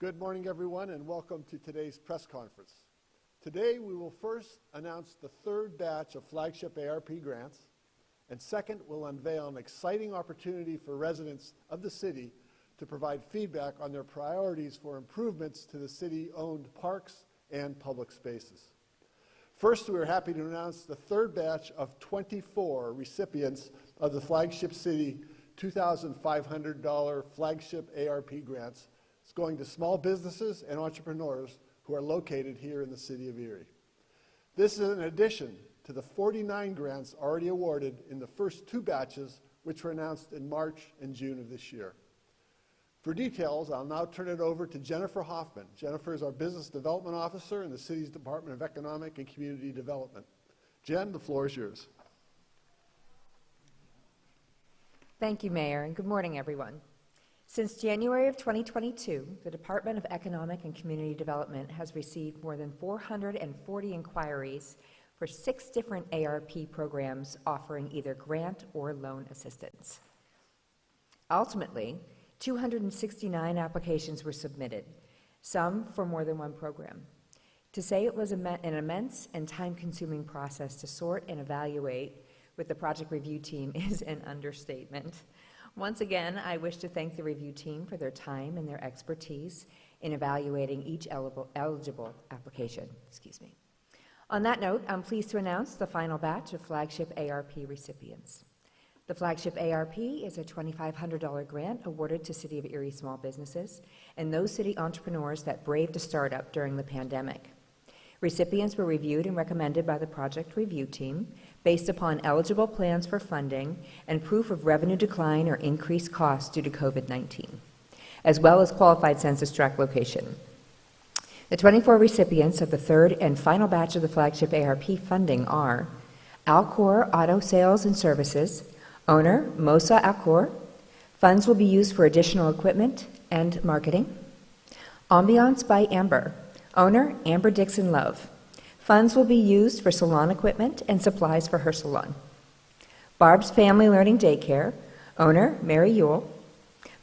good morning, everyone, and welcome to today's press conference. Today, we will first announce the third batch of flagship ARP grants, and second, we'll unveil an exciting opportunity for residents of the city to provide feedback on their priorities for improvements to the city-owned parks and public spaces. First, we are happy to announce the third batch of 24 recipients of the Flagship City $2,500 flagship ARP grants. It's going to small businesses and entrepreneurs who are located here in the city of Erie. This is in addition to the 49 grants already awarded in the first two batches, which were announced in March and June of this year. For details, I'll now turn it over to Jennifer Hoffman. Jennifer is our Business Development Officer in the city's Department of Economic and Community Development. Jen, the floor is yours. Thank you, Mayor, and good morning, everyone. Since January of 2022, the Department of Economic and Community Development has received more than 440 inquiries for 6 different ARP programs offering either grant or loan assistance. Ultimately, 269 applications were submitted, some for more than one program. To say it was an immense and time-consuming process to sort and evaluate with the project review team is an understatement. Once again, I wish to thank the review team for their time and their expertise in evaluating each eligible application. On that note, I'm pleased to announce the final batch of Flagship ARP recipients. The Flagship ARP is a $2,500 grant awarded to City of Erie small businesses and those city entrepreneurs that braved a startup during the pandemic. Recipients were reviewed and recommended by the project review team based upon eligible plans for funding and proof of revenue decline or increased costs due to COVID-19, as well as qualified census tract location. The 24 recipients of the third and final batch of the Flagship ARP funding are Alcor Auto Sales and Services, owner Mosa Alcor. Funds will be used for additional equipment and marketing. Ambiance by Amber, owner Amber Dixon Love. Funds will be used for salon equipment and supplies for her salon. Barb's Family Learning Daycare, owner Mary Ewell.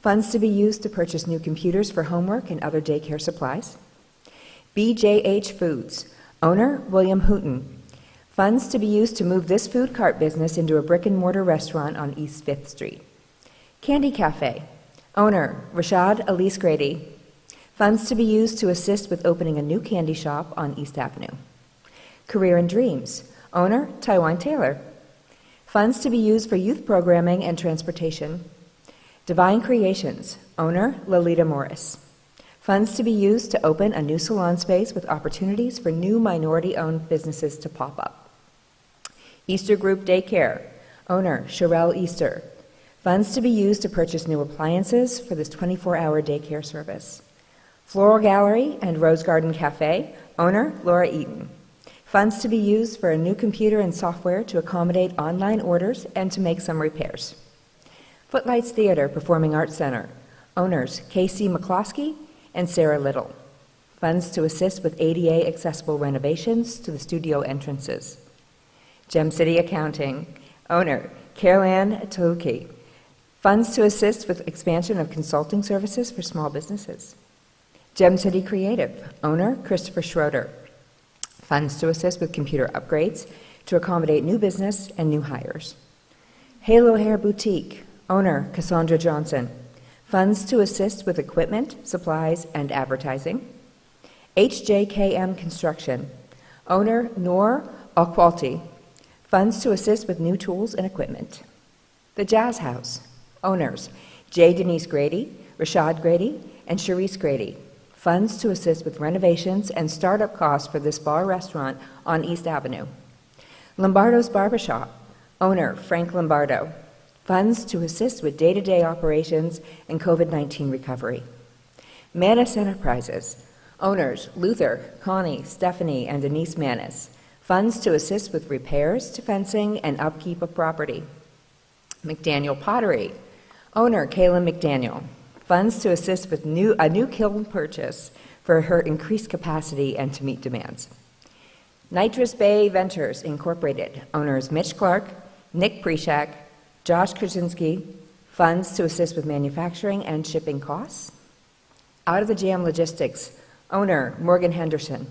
Funds to be used to purchase new computers for homework and other daycare supplies. BJH Foods, owner William Hooten. Funds to be used to move this food cart business into a brick-and-mortar restaurant on East 5th Street. Candy Cafe, owner Rashad Elise Grady. Funds to be used to assist with opening a new candy shop on East Avenue. Career and Dreams, owner Taiwan Taylor. Funds to be used for youth programming and transportation. Divine Creations, owner Lolita Morris. Funds to be used to open a new salon space with opportunities for new minority-owned businesses to pop up. Easter Group Daycare, owner Sherelle Easter. Funds to be used to purchase new appliances for this 24-hour daycare service. Floral Gallery and Rose Garden Cafe, owner Laura Eaton. Funds to be used for a new computer and software to accommodate online orders and to make some repairs. Footlights Theater Performing Arts Center, owners Casey McCloskey and Sarah Little. Funds to assist with ADA accessible renovations to the studio entrances. Gem City Accounting, owner Caroline Taluki. Funds to assist with expansion of consulting services for small businesses. Gem City Creative, owner Christopher Schroeder. Funds to assist with computer upgrades to accommodate new business and new hires. Halo Hair Boutique, owner Cassandra Johnson. Funds to assist with equipment, supplies, and advertising. HJKM Construction, owner Noor Alqualti. Funds to assist with new tools and equipment. The Jazz House, owners J. Denise Grady, Rashad Grady, and Sharice Grady. Funds to assist with renovations and startup costs for this bar restaurant on East Avenue. Lombardo's Barbershop, owner Frank Lombardo. Funds to assist with day-to-day operations and COVID-19 recovery. Manis Enterprises, owners Luther, Connie, Stephanie, and Denise Manis. Funds to assist with repairs to fencing and upkeep of property. McDaniel Pottery, owner Kayla McDaniel. Funds to assist with a new kiln purchase for her increased capacity and to meet demands. Nitrous Bay Ventures Incorporated, owners Mitch Clark, Nick Preshak, Josh Krasinski. Funds to assist with manufacturing and shipping costs. Out of the Jam Logistics, owner Morgan Henderson.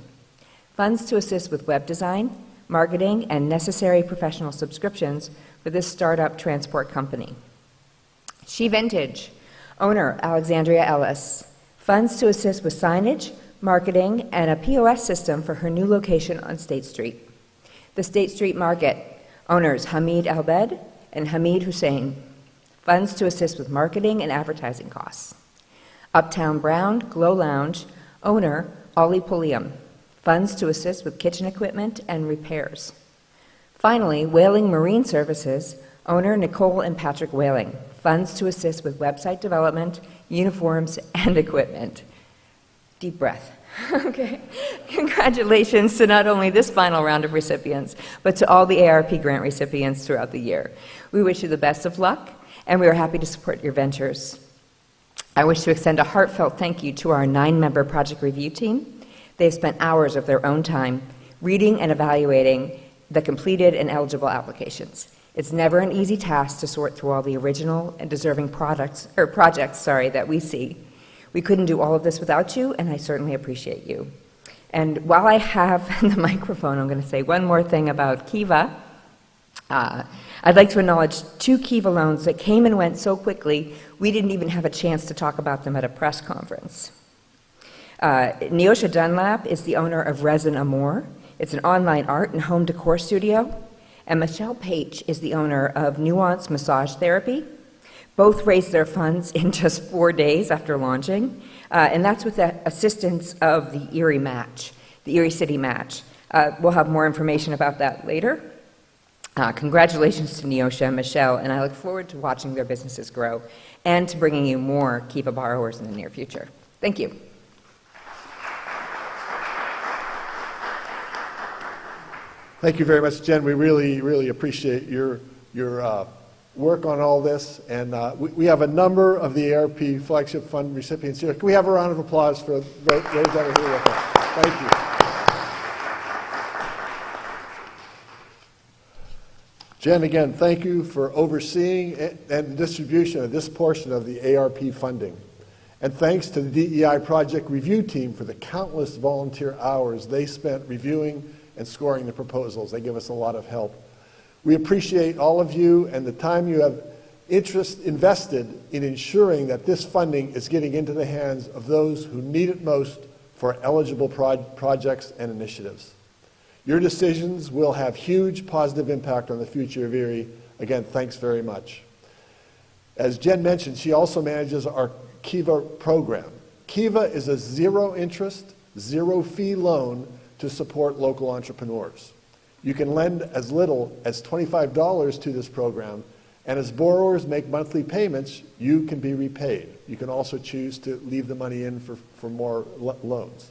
Funds to assist with web design, marketing, and necessary professional subscriptions for this startup transport company. She Vintage, owner Alexandria Ellis. Funds to assist with signage, marketing, and a POS system for her new location on State Street. The State Street Market, owners Hamid Albed and Hamid Hussein. Funds to assist with marketing and advertising costs. Uptown Brown Glow Lounge, owner Ollie Pulliam. Funds to assist with kitchen equipment and repairs. Finally, Whaling Marine Services, owner Nicole and Patrick Whaling. Funds to assist with website development, uniforms, and equipment. Deep breath. Okay. Congratulations to not only this final round of recipients, but to all the ARP grant recipients throughout the year. We wish you the best of luck, and we are happy to support your ventures. I wish to extend a heartfelt thank you to our 9-member project review team. They have spent hours of their own time reading and evaluating the completed and eligible applications. It's never an easy task to sort through all the original and deserving projects that we see. We couldn't do all of this without you, and I certainly appreciate you. And while I have the microphone, I'm going to say one more thing about Kiva. I'd like to acknowledge 2 Kiva loans that came and went so quickly, we didn't even have a chance to talk about them at a press conference. Neosha Dunlap is the owner of Resin Amour. It's an online art and home decor studio. And Michelle Page is the owner of Nuance Massage Therapy. Both raised their funds in just 4 days after launching, and that's with the assistance of the Erie Match, the Erie City Match. We'll have more information about that later. Congratulations to Neosha and Michelle, and I look forward to watching their businesses grow and to bringing you more Kiva borrowers in the near future. Thank you. Thank you very much, Jen. We really appreciate your work on all this. And we have a number of the ARP Flagship Fund recipients here. Can we have a round of applause for those that are here with us? Thank you. Jen, again, thank you for overseeing and distribution of this portion of the ARP funding. And thanks to the DEI project review team for the countless volunteer hours they spent reviewing and scoring the proposals. They give us a lot of help. We appreciate all of you and the time you have invested in ensuring that this funding is getting into the hands of those who need it most for eligible projects and initiatives. Your decisions will have huge positive impact on the future of Erie. Again, thanks very much. As Jen mentioned, she also manages our Kiva program. Kiva is a zero interest, zero fee loan to support local entrepreneurs. You can lend as little as $25 to this program, and as borrowers make monthly payments, you can be repaid. You can also choose to leave the money in for more loans.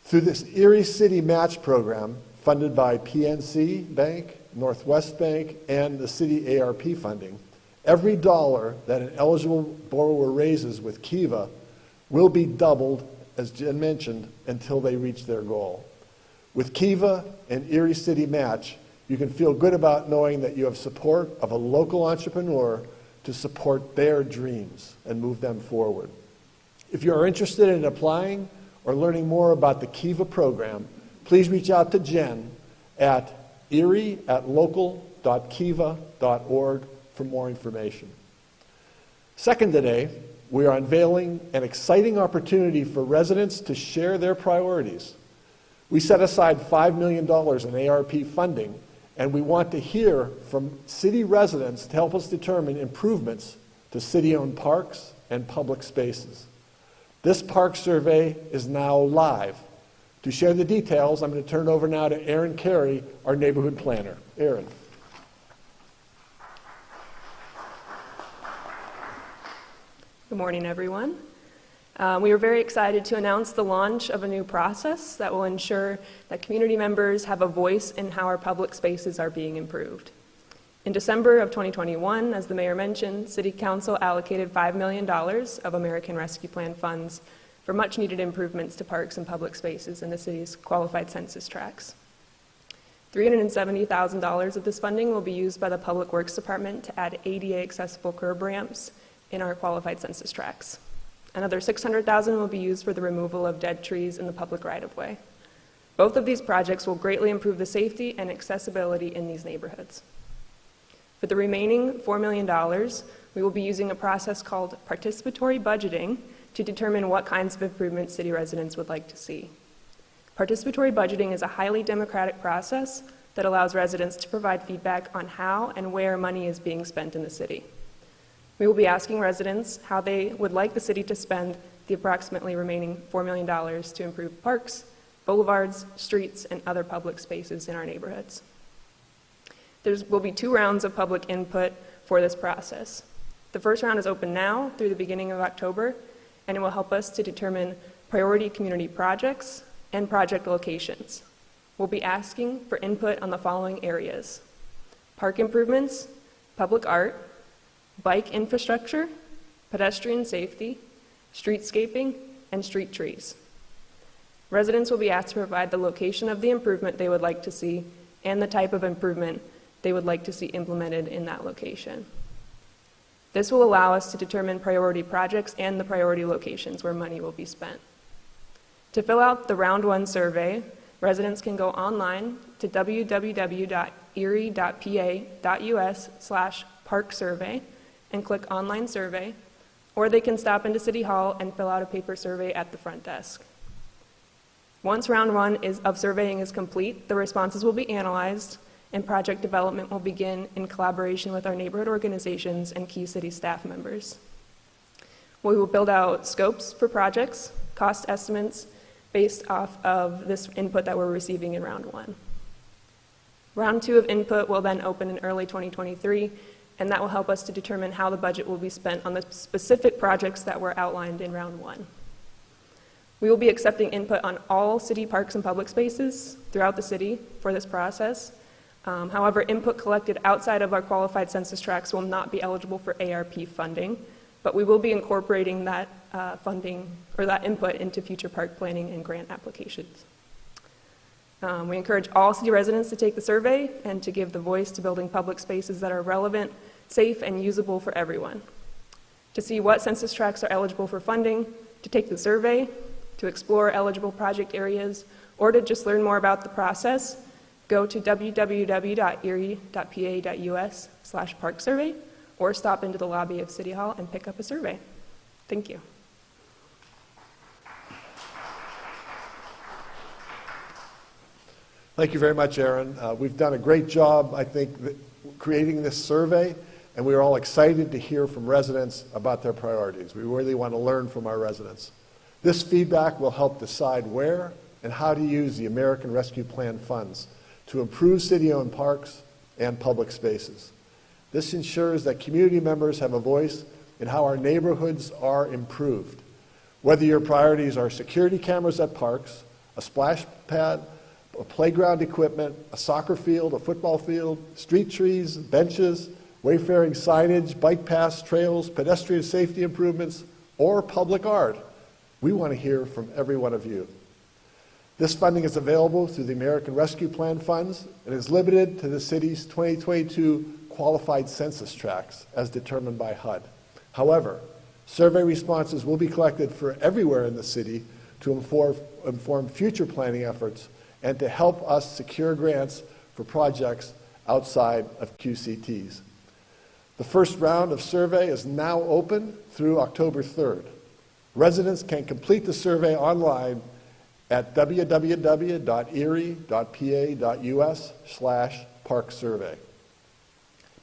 Through this Erie City Match program, funded by PNC Bank, Northwest Bank, and the City ARP funding, every dollar that an eligible borrower raises with Kiva will be doubled, as Jen mentioned, until they reach their goal. With Kiva and Erie City Match, you can feel good about knowing that you have support of a local entrepreneur to support their dreams and move them forward. If you are interested in applying or learning more about the Kiva program, please reach out to Jen at erie@local.kiva.org for more information. Second today, we are unveiling an exciting opportunity for residents to share their priorities. We set aside $5 million in ARP funding, and we want to hear from city residents to help us determine improvements to city-owned parks and public spaces. This park survey is now live. To share the details, I'm going to turn it over now to Erin Carey, our neighborhood planner. Erin. Good morning, everyone. We are very excited to announce the launch of a new process that will ensure that community members have a voice in how our public spaces are being improved. In December of 2021, as the mayor mentioned, City Council allocated $5 million of American Rescue Plan funds for much-needed improvements to parks and public spaces in the city's qualified census tracts. $370,000 of this funding will be used by the Public Works Department to add ADA-accessible curb ramps in our qualified census tracts. Another $600,000 will be used for the removal of dead trees in the public right-of-way. Both of these projects will greatly improve the safety and accessibility in these neighborhoods. For the remaining $4 million, we will be using a process called participatory budgeting to determine what kinds of improvements city residents would like to see. Participatory budgeting is a highly democratic process that allows residents to provide feedback on how and where money is being spent in the city. We will be asking residents how they would like the city to spend the approximately remaining $4 million to improve parks, boulevards, streets, and other public spaces in our neighborhoods. There will be 2 rounds of public input for this process. The first round is open now through the beginning of October, and it will help us to determine priority community projects and project locations. We'll be asking for input on the following areas: park improvements, public art, bike infrastructure, pedestrian safety, streetscaping, and street trees. Residents will be asked to provide the location of the improvement they would like to see and the type of improvement they would like to see implemented in that location. This will allow us to determine priority projects and the priority locations where money will be spent. To fill out the Round 1 survey, residents can go online to www.erie.pa.us/parksurvey and click Online Survey, or they can stop into City Hall and fill out a paper survey at the front desk. Once Round 1 of surveying is complete, the responses will be analyzed and project development will begin in collaboration with our neighborhood organizations and key city staff members. We will build out scopes for projects, cost estimates based off of this input that we're receiving in Round 1. Round 2 of input will then open in early 2023, and that will help us to determine how the budget will be spent on the specific projects that were outlined in Round 1. We will be accepting input on all city parks and public spaces throughout the city for this process. However, input collected outside of our qualified census tracts will not be eligible for ARP funding, but we will be incorporating that funding or that input into future park planning and grant applications. We encourage all city residents to take the survey and to give the voice to building public spaces that are relevant, safe, and usable for everyone. To see what census tracts are eligible for funding, to take the survey, to explore eligible project areas, or to just learn more about the process, go to www.erie.pa.us/parksurvey or stop into the lobby of City Hall and pick up a survey. Thank you. Thank you very much, Erin. We've done a great job, I think, creating this survey, and we are all excited to hear from residents about their priorities. We really want to learn from our residents. This feedback will help decide where and how to use the American Rescue Plan funds to improve city-owned parks and public spaces. This ensures that community members have a voice in how our neighborhoods are improved. Whether your priorities are security cameras at parks, a splash pad, a playground equipment, a soccer field, a football field, street trees, benches, wayfaring signage, bike paths, trails, pedestrian safety improvements, or public art, we want to hear from every one of you. This funding is available through the American Rescue Plan funds and is limited to the city's 2022 qualified census tracts as determined by HUD. However, survey responses will be collected for everywhere in the city to inform future planning efforts and to help us secure grants for projects outside of QCTs. The first round of survey is now open through October 3rd. Residents can complete the survey online at www.erie.pa.us/parksurvey.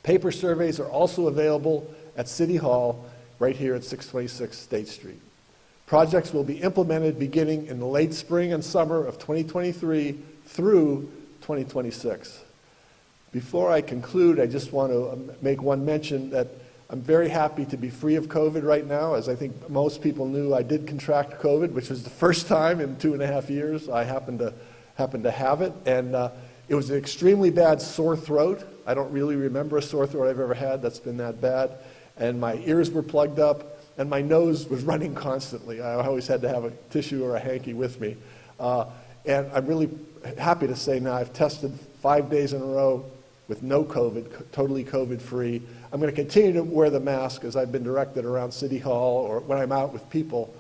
Paper surveys are also available at City Hall right here at 626 State Street. Projects will be implemented beginning in the late spring and summer of 2023 through 2026. Before I conclude, I just want to make one mention that I'm very happy to be free of COVID right now. As I think most people knew, I did contract COVID, which was the first time in 2.5 years I happened to have it. And it was an extremely bad sore throat. I don't really remember a sore throat I've ever had that's been that bad. And my ears were plugged up, and my nose was running constantly. I always had to have a tissue or a hanky with me. And I'm really happy to say now I've tested 5 days in a row with no COVID, totally COVID-free. I'm going to continue to wear the mask as I've been directed around City Hall or when I'm out with people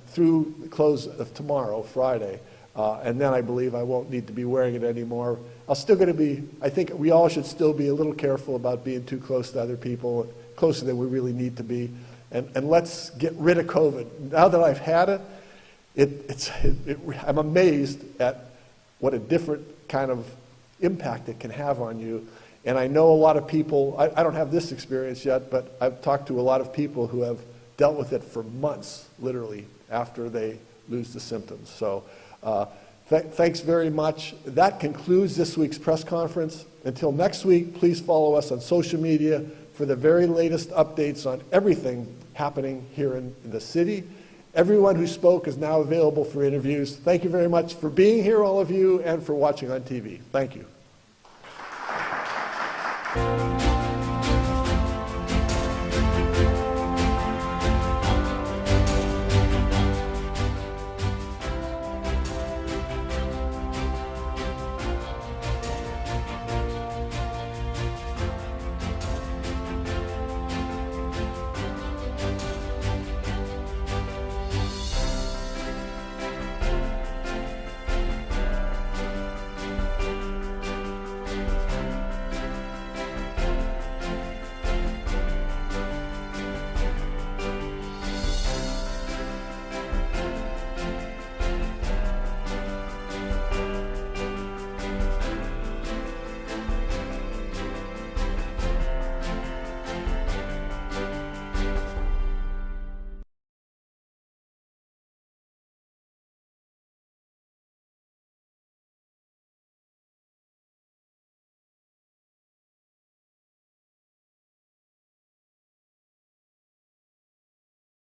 through the close of tomorrow, Friday. And then I believe I won't need to be wearing it anymore. I'll still going to be, I think we all should still be a little careful about being too close to other people, closer than we really need to be. And let's get rid of COVID. Now that I've had it, I'm amazed at what a different kind of impact it can have on you. And I know a lot of people, I don't have this experience yet, but I've talked to a lot of people who have dealt with it for months, literally, after they lose the symptoms. So thanks very much. That concludes this week's press conference. Until next week, please follow us on social media for the very latest updates on everything happening here in the city. Everyone who spoke is now available for interviews. Thank you very much for being here, all of you, and for watching on TV. Thank you.